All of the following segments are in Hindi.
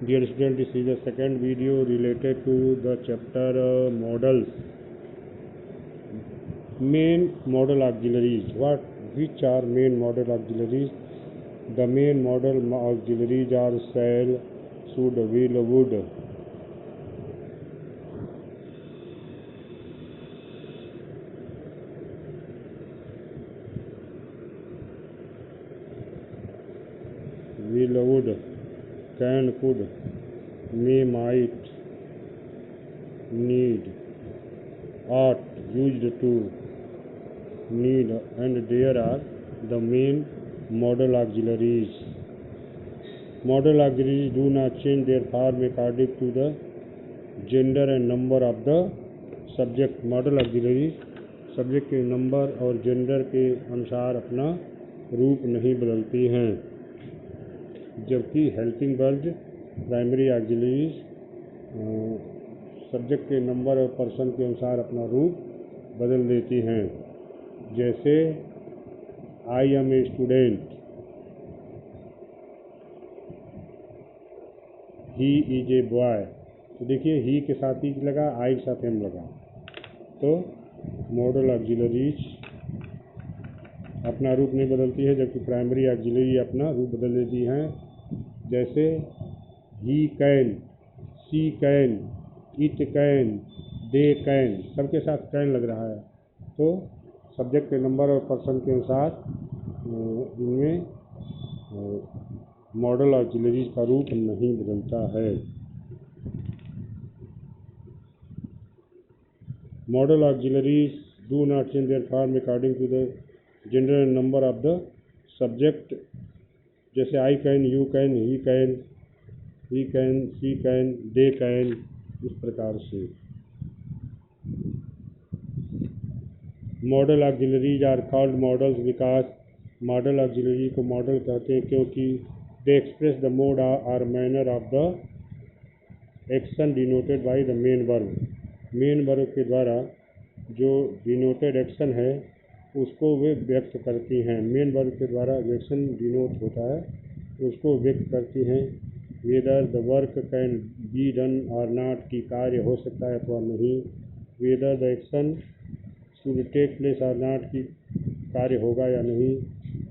Dear student, this is the second video related to the chapter models. Main modal auxiliaries. Which are main modal auxiliaries? The main modal auxiliaries are shall, should, will, would. Will, would, can, could, may, might, need, ought, used to, need, and there are the main modal auxiliaries. Modal auxiliaries do not change their form according to the gender and number of the subject. Modal auxiliary subject के नंबर और जेंडर के अनुसार अपना रूप नहीं बदलती हैं, जबकि helping verb primary auxiliaries subject के नंबर और पर्सन के अनुसार अपना रूप बदल देती हैं। जैसे I am a student, he is a boy. तो देखिए ही के साथ ही लगा, आई के साथ एम लगा, तो मॉडल ऑक्सिलरीज अपना रूप नहीं बदलती है, जबकि प्राइमरी ऑक्सिलरी अपना रूप बदल देती हैं। जैसे ही can, she can, it can, they can, सबके साथ कैन लग रहा है, तो सब्जेक्ट के नंबर और पर्सन के अनुसार इनमें मॉडल ऑक्सिलरीज का रूप नहीं बदलता है। Modal auxiliaries do not change their form according to the gender and number of the subject. जैसे I can, you can, he can, she can, they can, इस प्रकार से। Modal auxiliaries are called modals because modal auxiliary को मॉडल कहते हैं क्योंकि दे एक्सप्रेस द मोड और manner of the action denoted by the main verb. Main verb के द्वारा जो डिनोटेड एक्शन है उसको वे व्यक्त करती हैं। मेन वर्ब के द्वारा जो एक्शन डिनोट होता है उसको व्यक्त करती हैं। Whether the work can be done or not, की कार्य हो सकता है अथवा नहीं। Whether the action should take place or not, की कार्य होगा या नहीं।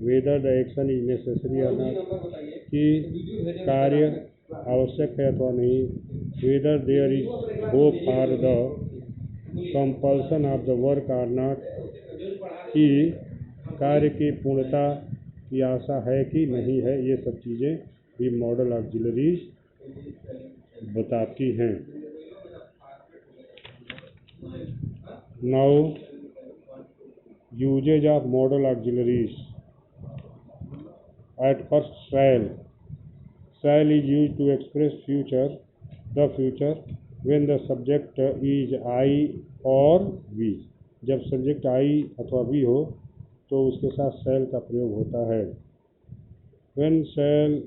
Whether the action is necessary or not, की कार्य आवश्यक है अथवा नहीं। Whether there is hope for the compulsion of the work or not, की कार्य की पूर्णता की आशा है कि नहीं है। ये सब चीज़ें भी मॉडल ऑक्सिलरीज बताती हैं। Now usages of modal auxiliaries. At first shall, shall is use to express future, the future, when the subject is I और वी। जब सब्जेक्ट आई अथवा वी हो तो उसके साथ शैल का प्रयोग होता है। When shall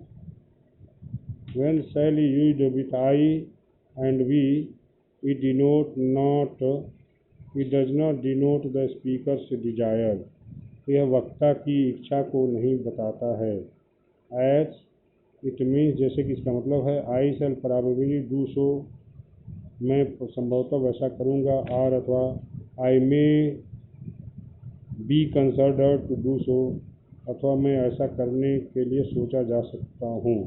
is used with I and we, it does not denote the speaker's desire. यह वक्ता की इच्छा को नहीं बताता है। एज इट मीन्स, जैसे कि इसका मतलब है आई शैल प्रोबेबली डू सो, मैं संभवतः वैसा करूँगा। और अथवा I may be considered to do so, अथवा मैं ऐसा करने के लिए सोचा जा सकता हूँ।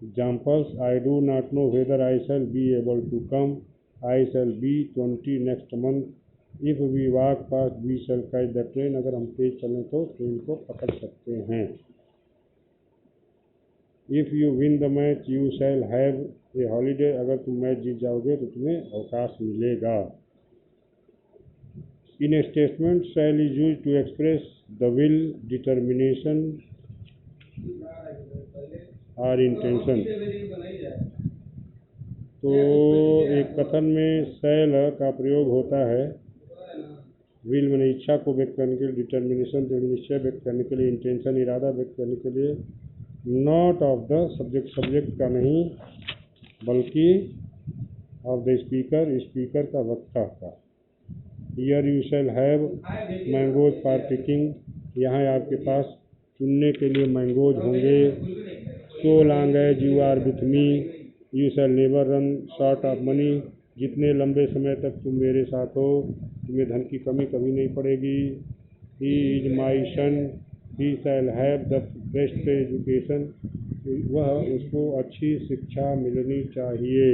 Examples, I do not know whether I shall be able to come, I shall be 20 next month, if we walk fast we shall catch the train. अगर हम तेज चलें तो ट्रेन को पकड़ सकते हैं। If you win the match you shall have a holiday, अगर तुम मैच जीत जाओगे तो तुम्हें अवकाश मिलेगा। In a statement shall is use to express the will, determination और इंटेंशन। तो एक कथन में शैल का प्रयोग होता है विल में इच्छा को व्यक्त करने के लिए, डिटर्मिनेशन तो निश्चय व्यक्त करने के लिए, इंटेंशन इरादा व्यक्त करने के लिए। Not of the subject, subject का नहीं बल्कि ऑफ द स्पीकर, स्पीकर का, वक्ता का। Here you shall have mangoes for picking, यहाँ आपके पास चुनने के लिए मैंगोज होंगे। So long as you are with me you shall never run short of money. जितने लंबे समय तक तुम मेरे साथ हो तुम्हें धन की कमी कभी नहीं पड़ेगी। He is my son he shall have the best education. वह उसको अच्छी शिक्षा मिलनी चाहिए।